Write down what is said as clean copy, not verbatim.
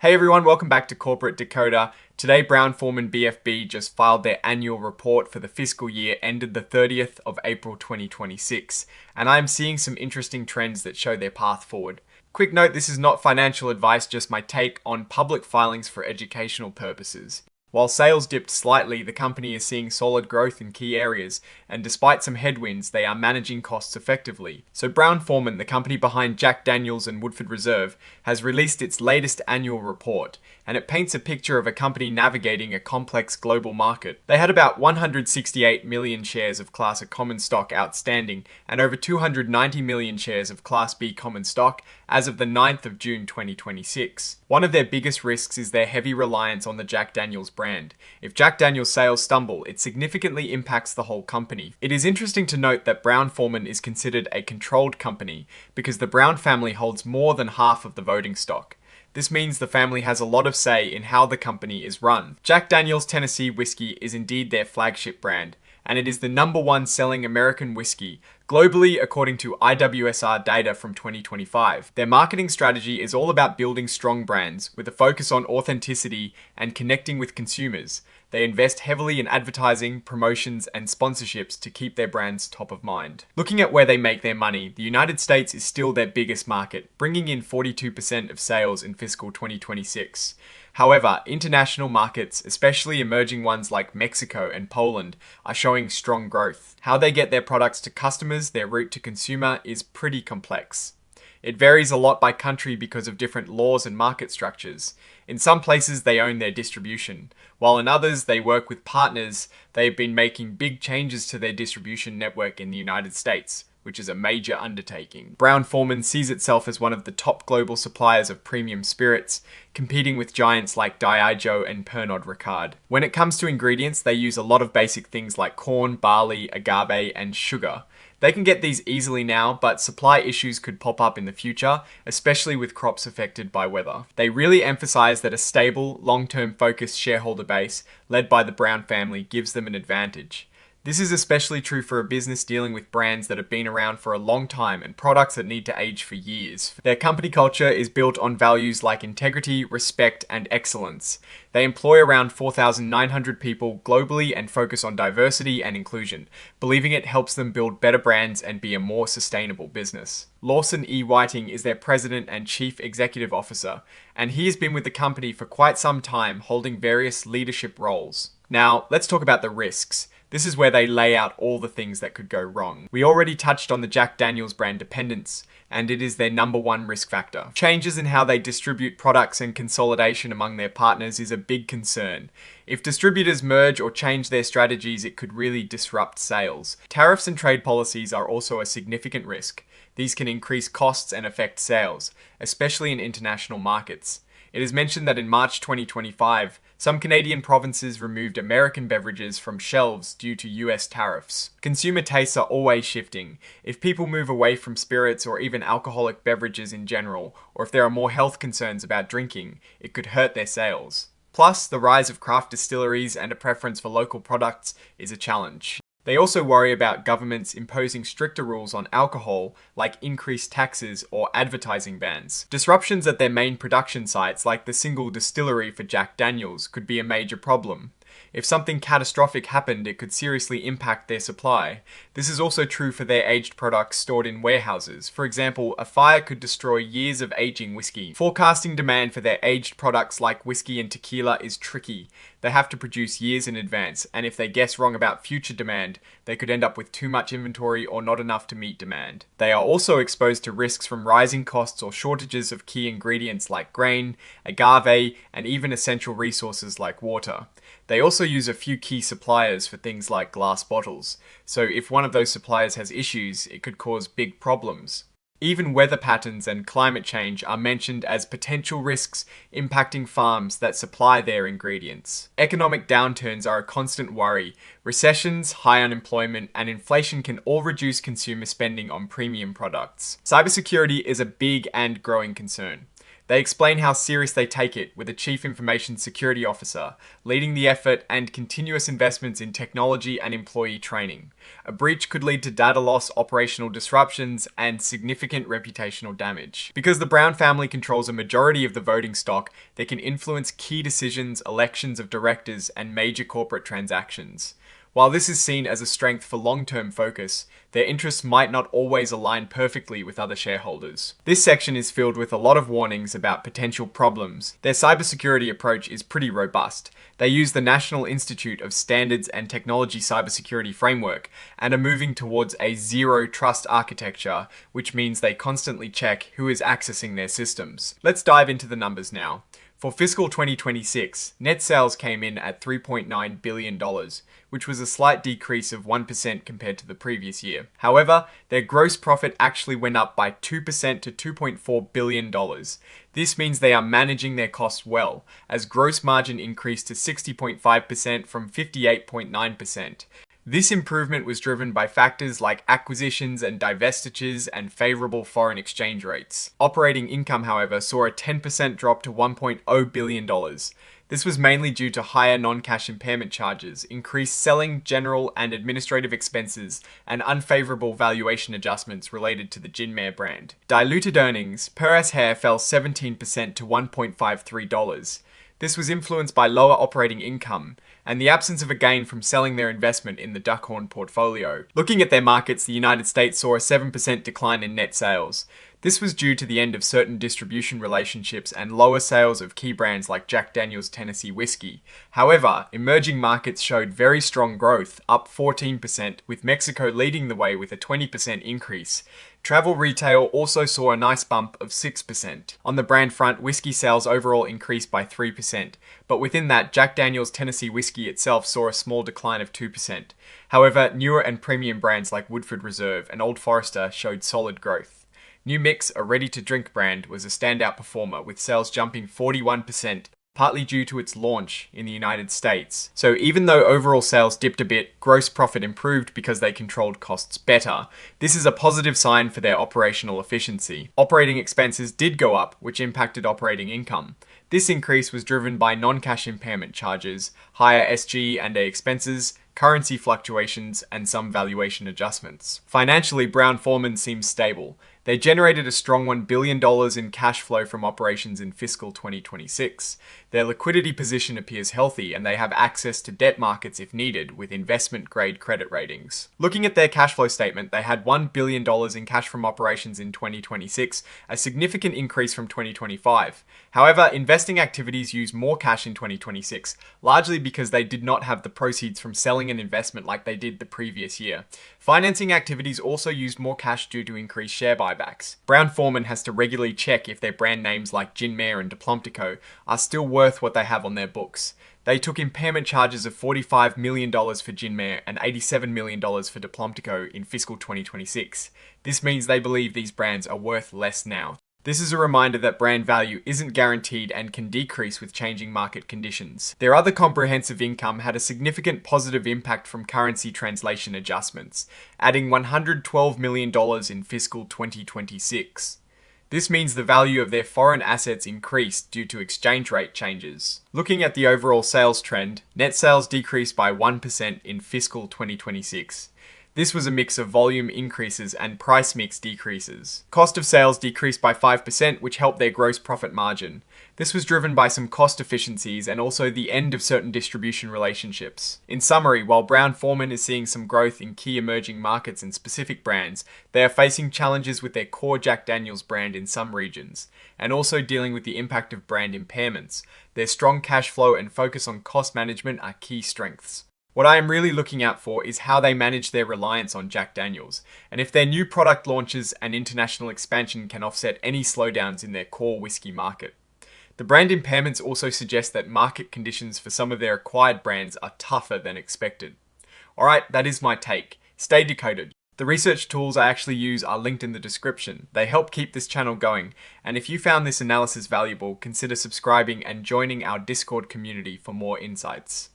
Hey everyone, welcome back to Corporate Decoder. Today, Brown Forman BFB just filed their annual report for the fiscal year ended the 30th of April 2026, and I'm seeing some interesting trends that show their path forward. Quick note, this is not financial advice, just my take on public filings for educational purposes. While sales dipped slightly, the company is seeing solid growth in key areas, and despite some headwinds, they are managing costs effectively. So Brown Forman, the company behind Jack Daniel's and Woodford Reserve, has released its latest annual report, and it paints a picture of a company navigating a complex global market. They had about 168 million shares of Class A common stock outstanding, and over 290 million shares of Class B common stock as of the 9th of June 2026. One of their biggest risks is their heavy reliance on the Jack Daniel's brand. If Jack Daniel's sales stumble, it significantly impacts the whole company. It is interesting to note that Brown Forman is considered a controlled company because the Brown family holds more than half of the voting stock. This means the family has a lot of say in how the company is run. Jack Daniel's Tennessee Whiskey is indeed their flagship brand, and it is the #1 selling American whiskey globally according to IWSR data from 2025. Their marketing strategy is all about building strong brands with a focus on authenticity and connecting with consumers. They invest heavily in advertising, promotions, and sponsorships to keep their brands top of mind. Looking at where they make their money, the United States is still their biggest market, bringing in 42% of sales in fiscal 2026. However, international markets, especially emerging ones like Mexico and Poland, are showing strong growth. How they get their products to customers, their route to consumer, is pretty complex. It varies a lot by country because of different laws and market structures. In some places, they own their distribution, while in others, they work with partners. They've been making big changes to their distribution network in the United States, which is a major undertaking. Brown Forman sees itself as one of the top global suppliers of premium spirits, competing with giants like Diageo and Pernod Ricard. When it comes to ingredients, they use a lot of basic things like corn, barley, agave, and sugar. They can get these easily now, but supply issues could pop up in the future, especially with crops affected by weather. They really emphasize that a stable, long-term focused shareholder base led by the Brown family gives them an advantage. This is especially true for a business dealing with brands that have been around for a long time and products that need to age for years. Their company culture is built on values like integrity, respect, and excellence. They employ around 4,900 people globally and focus on diversity and inclusion, believing it helps them build better brands and be a more sustainable business. Lawson E. Whiting is their president and chief executive officer, and he has been with the company for quite some time, holding various leadership roles. Now, let's talk about the risks. This is where they lay out all the things that could go wrong. We already touched on the Jack Daniel's brand dependence, and it is their #1 risk factor. Changes in how they distribute products and consolidation among their partners is a big concern. If distributors merge or change their strategies, it could really disrupt sales. Tariffs and trade policies are also a significant risk. These can increase costs and affect sales, especially in international markets. It is mentioned that in March 2025, some Canadian provinces removed American beverages from shelves due to US tariffs. Consumer tastes are always shifting. If people move away from spirits or even alcoholic beverages in general, or if there are more health concerns about drinking, it could hurt their sales. Plus, the rise of craft distilleries and a preference for local products is a challenge. They also worry about governments imposing stricter rules on alcohol, like increased taxes or advertising bans. Disruptions at their main production sites, like the single distillery for Jack Daniel's, could be a major problem. If something catastrophic happened, it could seriously impact their supply. This is also true for their aged products stored in warehouses. For example, a fire could destroy years of aging whiskey. Forecasting demand for their aged products like whiskey and tequila is tricky. They have to produce years in advance, and if they guess wrong about future demand, they could end up with too much inventory or not enough to meet demand. They are also exposed to risks from rising costs or shortages of key ingredients like grain, agave, and even essential resources like water. They also use a few key suppliers for things like glass bottles, so if one of those suppliers has issues, it could cause big problems. Even weather patterns and climate change are mentioned as potential risks impacting farms that supply their ingredients. Economic downturns are a constant worry. Recessions, high unemployment, and inflation can all reduce consumer spending on premium products. Cybersecurity is a big and growing concern. They explain how serious they take it, with a Chief Information Security Officer leading the effort and continuous investments in technology and employee training. A breach could lead to data loss, operational disruptions, and significant reputational damage. Because the Brown family controls a majority of the voting stock, they can influence key decisions, elections of directors, and major corporate transactions. While this is seen as a strength for long-term focus, their interests might not always align perfectly with other shareholders. This section is filled with a lot of warnings about potential problems. Their cybersecurity approach is pretty robust. They use the National Institute of Standards and Technology Cybersecurity Framework and are moving towards a zero trust architecture, which means they constantly check who is accessing their systems. Let's dive into the numbers now. For fiscal 2026, net sales came in at $3.9 billion, which was a slight decrease of 1% compared to the previous year. However, their gross profit actually went up by 2% to $2.4 billion. This means they are managing their costs well, as gross margin increased to 60.5% from 58.9%. This improvement was driven by factors like acquisitions and divestitures and favorable foreign exchange rates. Operating income, however, saw a 10% drop to $1.0 billion. This was mainly due to higher non-cash impairment charges, increased selling, general, and administrative expenses, and unfavorable valuation adjustments related to the Jinmare brand. Diluted earnings per S hair fell 17% to $1.53. This was influenced by lower operating income and the absence of a gain from selling their investment in the Duckhorn portfolio. Looking at their markets, the United States saw a 7% decline in net sales. This was due to the end of certain distribution relationships and lower sales of key brands like Jack Daniel's Tennessee Whiskey. However, emerging markets showed very strong growth, up 14%, with Mexico leading the way with a 20% increase. Travel retail also saw a nice bump of 6%. On the brand front, whiskey sales overall increased by 3%, but within that, Jack Daniel's Tennessee Whiskey itself saw a small decline of 2%. However, newer and premium brands like Woodford Reserve and Old Forester showed solid growth. New Mix, a ready-to-drink brand, was a standout performer, with sales jumping 41%, partly due to its launch in the United States. So even though overall sales dipped a bit, gross profit improved because they controlled costs better. This is a positive sign for their operational efficiency. Operating expenses did go up, which impacted operating income. This increase was driven by non-cash impairment charges, higher SG&A expenses, currency fluctuations, and some valuation adjustments. Financially, Brown Forman seems stable. They generated a strong $1 billion in cash flow from operations in fiscal 2026. Their liquidity position appears healthy, and they have access to debt markets if needed, with investment-grade credit ratings. Looking at their cash flow statement, they had $1 billion in cash from operations in 2026, a significant increase from 2025. However, investing activities used more cash in 2026, largely because they did not have the proceeds from selling an investment like they did the previous year. Financing activities also used more cash due to increased share buybacks. Brown Forman has to regularly check if their brand names like Jinmare and Diplomatico are still worth what they have on their books. They took impairment charges of $45 million for Jinmare and $87 million for Diplomatico in fiscal 2026. This means they believe these brands are worth less now. This is a reminder that brand value isn't guaranteed and can decrease with changing market conditions. Their other comprehensive income had a significant positive impact from currency translation adjustments, adding $112 million in fiscal 2026. This means the value of their foreign assets increased due to exchange rate changes. Looking at the overall sales trend, net sales decreased by 1% in fiscal 2026. This was a mix of volume increases and price mix decreases. Cost of sales decreased by 5%, which helped their gross profit margin. This was driven by some cost efficiencies and also the end of certain distribution relationships. In summary, while Brown Forman is seeing some growth in key emerging markets and specific brands, they are facing challenges with their core Jack Daniel's brand in some regions, and also dealing with the impact of brand impairments. Their strong cash flow and focus on cost management are key strengths. What I am really looking out for is how they manage their reliance on Jack Daniel's, and if their new product launches and international expansion can offset any slowdowns in their core whiskey market. The brand impairments also suggest that market conditions for some of their acquired brands are tougher than expected. Alright, that is my take. Stay decoded. The research tools I actually use are linked in the description. They help keep this channel going, and if you found this analysis valuable, consider subscribing and joining our Discord community for more insights.